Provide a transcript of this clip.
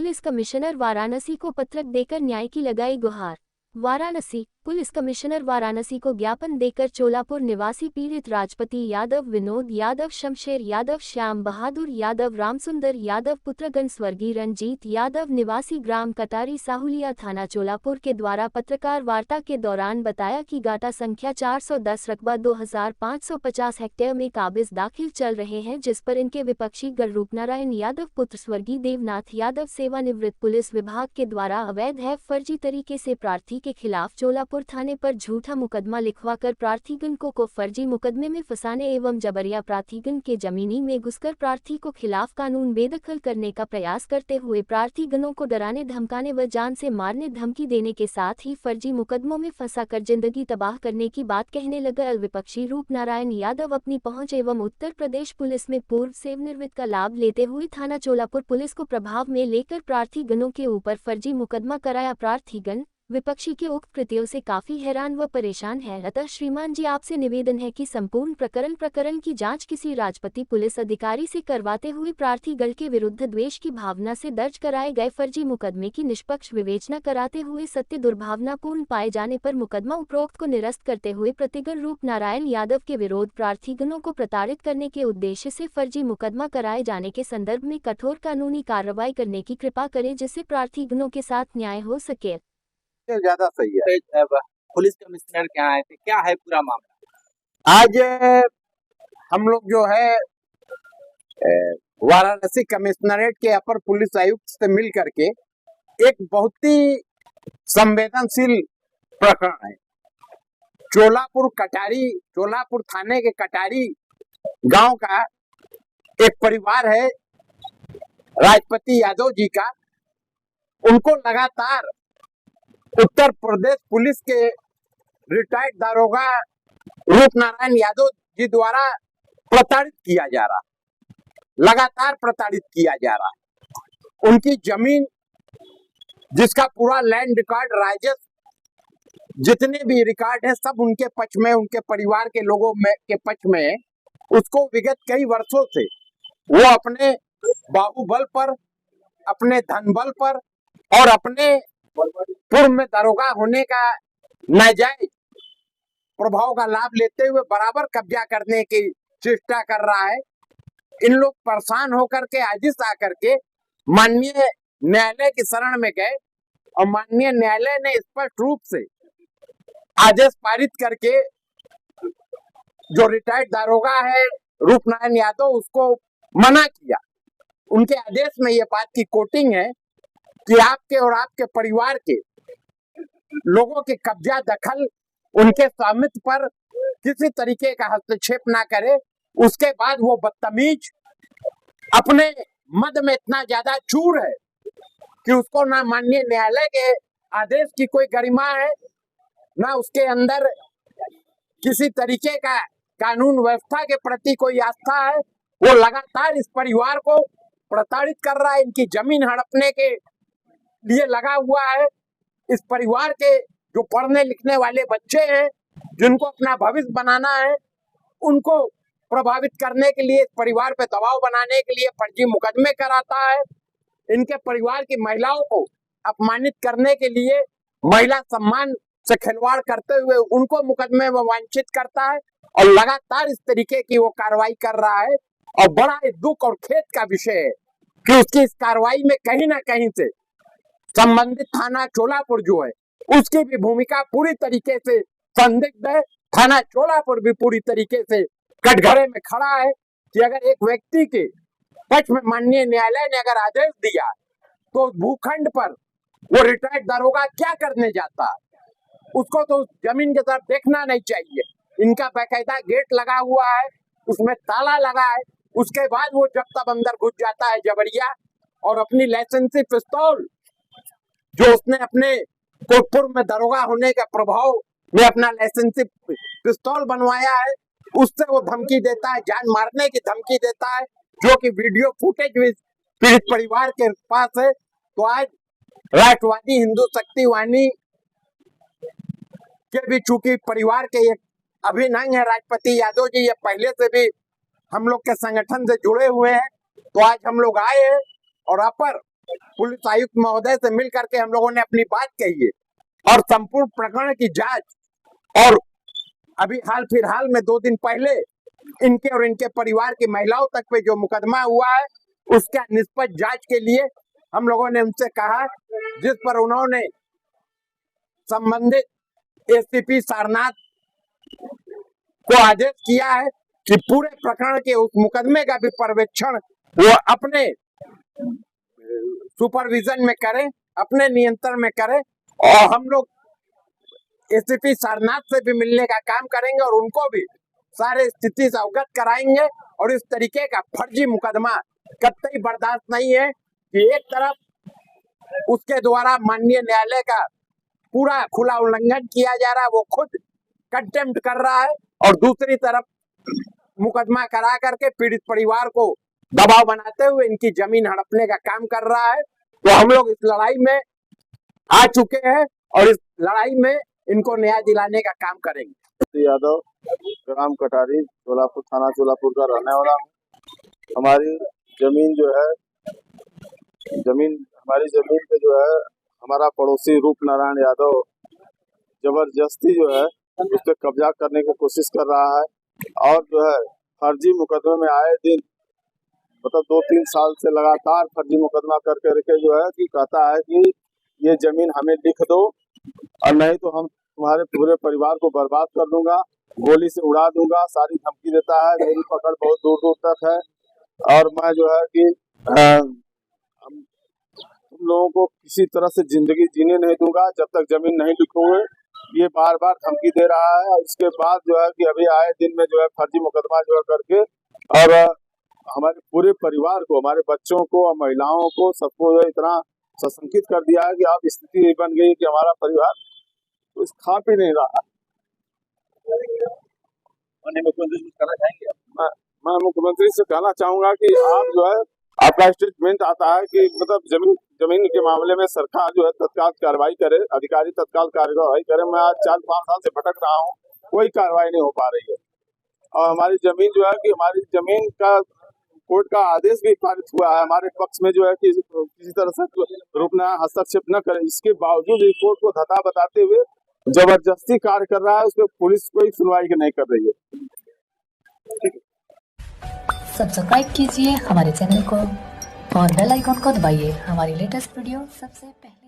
Police commissioner Varanasi को पत्रक देकर न्याय की लगाई गुहार। वाराणसी पुलिस कमिश्नर वाराणसी को ज्ञापन देकर चोलापुर निवासी पीड़ित राजपति यादव, विनोद यादव, शमशेर यादव, श्याम बहादुर यादव, रामसुंदर यादव, पुत्रगण स्वर्गीय रंजीत यादव निवासी ग्राम कटारी साहुलिया थाना चोलापुर के द्वारा पत्रकार वार्ता के दौरान बताया कि गाटा संख्या 410 रकबा 2550 हेक्टेयर में काबिज दाखिल चल रहे हैं, जिस पर इनके विपक्षी गण रूपनारायण यादव पुत्र स्वर्गीय देवनाथ यादव सेवानिवृत्त पुलिस विभाग के द्वारा अवैध है फर्जी तरीके से प्रार्थी के खिलाफ चोलापुर थाने पर झूठा मुकदमा लिखवाकर प्रार्थीगण को फर्जी मुकदमे में फंसाने एवं जबरिया प्रार्थीगण के जमीनी में घुसकर प्रार्थी को खिलाफ कानून बेदखल करने का प्रयास करते हुए प्रार्थीगणों को डराने धमकाने व जान से मारने धमकी देने के साथ ही फर्जी मुकदमों में फंसाकर जिंदगी तबाह करने की बात कहने लगा। विपक्षी रूपनारायण यादव अपनी पहुंच एवं उत्तर प्रदेश पुलिस में पूर्व सेवानिवृत्त का लाभ लेते हुए थाना चोलापुर पुलिस को प्रभाव में लेकर प्रार्थीगणों के ऊपर फर्जी मुकदमा कराया। प्रार्थीगण विपक्षी के उक्त कृत्यों से काफी हैरान व परेशान है। अतः श्रीमान जी आपसे निवेदन है कि संपूर्ण प्रकरण की जांच किसी राजपति पुलिस अधिकारी से करवाते हुए प्रार्थीगण के विरुद्ध द्वेष की भावना से दर्ज कराए गए फर्जी मुकदमे की निष्पक्ष विवेचना कराते हुए सत्य दुर्भावनापूर्ण पाए जाने पर मुकदमा उपरोक्त को निरस्त करते हुए प्रतिगण रूपनारायण यादव के विरोध प्रार्थीगणों को प्रताड़ित करने के उद्देश्य से फर्जी मुकदमा कराए जाने के संदर्भ में कठोर कानूनी कार्रवाई करने की कृपा करें, जिससे प्रार्थीगणों के साथ न्याय हो सके। ज्यादा सही है। पुलिस कमिश्नर क्या आए थे, क्या है पूरा मामला? आज हम लोग जो है वाराणसी कमिश्नरेट के अपर पुलिस आयुक्त से मिल करके एक बहुत ही संवेदनशील प्रकरण है। चोलापुर थाने के कटारी गांव का एक परिवार है राजपति यादव जी का। उनको लगातार उत्तर प्रदेश पुलिस के रिटायर्ड दारोगा रूपनारायण यादव जी द्वारा प्रताड़ित किया जा रहा, लगातार प्रताड़ित किया जा रहा। उनकी जमीन जिसका पूरा लैंड रिकॉर्ड, राजस्व जितने भी रिकॉर्ड है सब उनके पक्ष में, उनके परिवार के लोगों में के पक्ष में है। उसको विगत कई वर्षों से वो अपने बाहुबल पर, अपने धन बल पर और अपने पूर्व में दारोगा होने का नाजायज प्रभाव का लाभ लेते हुए बराबर कब्जा करने की चेष्टा कर रहा है। इन लोग परेशान होकर के आजिज आकर के माननीय न्यायालय की शरण में गए और माननीय न्यायालय ने स्पष्ट रूप से आदेश पारित करके जो रिटायर्ड दारोगा है रूपनारायण यादव उसको मना किया। उनके आदेश में ये बात की कोटिंग है कि आपके और आपके परिवार के लोगों के कब्जा दखल, उनके स्वामित्व पर किसी तरीके का हस्तक्षेप ना करे। उसके बाद वो बदतमीज अपने मद में इतना ज्यादा चूर है कि उसको ना माननीय न्यायालय के आदेश की कोई गरिमा है, ना उसके अंदर किसी तरीके का कानून व्यवस्था के प्रति कोई आस्था है। वो लगातार इस परिवार को प्रताड़ित कर रहा है, इनकी जमीन हड़पने के लिए लगा हुआ है। इस परिवार के जो पढ़ने लिखने वाले बच्चे हैं, जिनको अपना भविष्य बनाना है, उनको प्रभावित करने के लिए, परिवार पे दबाव बनाने के लिए फर्जी मुकदमे कराता है। इनके परिवार की महिलाओं को अपमानित करने के लिए, महिला सम्मान से खिलवाड़ करते हुए उनको मुकदमे में वांछित करता है और लगातार इस तरीके की वो कार्रवाई कर रहा है। और बड़ा दुख और खेद का विषय है कि उसकी इस कार्रवाई में कहीं ना कहीं से संबंधित थाना चोलापुर जो है उसकी भी भूमिका पूरी तरीके से संदिग्ध है। थाना चोलापुर भी पूरी तरीके से कटघरे में खड़ा है कि अगर एक व्यक्ति के पक्ष में माननीय न्यायालय ने अगर आदेश दिया तो भूखंड पर वो रिटायर्ड दारोगा क्या करने जाता है, उसको तो जमीन की तरफ देखना नहीं चाहिए। इनका बाकायदा गेट लगा हुआ है, उसमें ताला लगा है, उसके बाद वो जब तब अंदर घुस जाता है जबरिया और अपनी लाइसेंसी पिस्तौल जो उसने अपने पूर्व में दारोगा होने का प्रभाव में अपना लाइसेंसी पिस्तौल बनवाया है, उससे वो धमकी देता है, जान मारने की धमकी देता है, जो कि वीडियो फुटेज भी पीड़ित परिवार के पास है। तो आज राष्ट्रवादी हिंदू शक्ति वाहिनी के भी चूंकि परिवार के एक अभिन्न है राजपति यादव जी, ये पहले से भी हम लोग के संगठन से जुड़े हुए हैं, तो आज हम लोग आए हैं और अपर पुलिस आयुक्त महोदय से मिल करके हम लोगों ने अपनी बात कही है और संपूर्ण प्रकरण की जांच और अभी हाल फिलहाल में 2 दिन पहले इनके और इनके परिवार की महिलाओं तक पे जो मुकदमा हुआ है उसका निष्पक्ष जांच के लिए हम लोगों ने उनसे कहा, जिस पर उन्होंने संबंधित एसीपी सारनाथ को आदेश किया है कि पूरे प्रकरण के उस मुकदमे का भी पर्यवेक्षण वो अपने सुपरविजन में करें, अपने नियंत्रण में करें और हम लोग एसीपी सारनाथ से भी मिलने का काम करेंगे और उनको भी सारे स्थिति से अवगत कराएंगे। और इस तरीके का फर्जी मुकदमा कतई बर्दाश्त नहीं है कि एक तरफ उसके द्वारा माननीय न्यायालय का पूरा खुला उल्लंघन किया जा रहा है, वो खुद कंटेम्प्ट कर रहा है और दूसरी तरफ मुकदमा करा करके पीड़ित परिवार को दबाव बनाते हुए इनकी जमीन हड़पने का काम कर रहा है। तो हम लोग इस लड़ाई में आ चुके हैं और इस लड़ाई में इनको न्याय दिलाने का काम करेंगे। यादव, ग्राम कटारी, चोलापुर थाना चोलापुर का रहने वाला हूँ। हमारी जमीन पे जो है हमारा पड़ोसी रूप नारायण यादव जबरदस्ती जो है उस पर कब्जा करने की कोशिश कर रहा है और जो है फर्जी मुकदमे में आए दिन मतलब 2-3 साल से लगातार फर्जी मुकदमा करके जो है कि कहता है कि ये जमीन हमें लिख दो और नहीं तो हम तुम्हारे पूरे परिवार को बर्बाद कर दूंगा, गोली से उड़ा दूंगा, सारी धमकी देता है। मेरी पकड़ बहुत दूर दूर तक है और मैं जो है कि तुम लोगों को किसी तरह से जिंदगी जीने नहीं दूंगा जब तक जमीन नहीं लिखोगे, ये बार बार धमकी दे रहा है। और उसके बाद जो है कि अभी आए दिन में जो है फर्जी मुकदमा जो है करके और हमारे पूरे परिवार को, हमारे बच्चों को और महिलाओं को सबको इतना सशंकित कर दिया है कि अब स्थिति बन गई कि हमारा परिवार कुछ खा पी नहीं रहा। मैं मुख्यमंत्री से कहना चाहूंगा कि आप जो है आपका स्टेटमेंट आता है कि मतलब जमीन के मामले में सरकार जो है तत्काल कार्रवाई करे, अधिकारी तत्काल कार्रवाई करे। मैं आज 4-5 साल से भटक रहा हूँ, कोई कार्रवाई नहीं हो पा रही है और हमारी जमीन जो है कि हमारी जमीन का कोर्ट का आदेश भी पारित हुआ है हमारे पक्ष में जो है कि किसी तरह से रुकना हस्तक्षेप न करे। इसके बावजूद रिपोर्ट को धता बताते हुए जबरदस्ती कार्य कर रहा है, उसमें पुलिस कोई सुनवाई नहीं कर रही है। सब्सक्राइब कीजिए हमारे चैनल को और बेल आइकॉन को दबाइए हमारी लेटेस्ट वीडियो सबसे पहले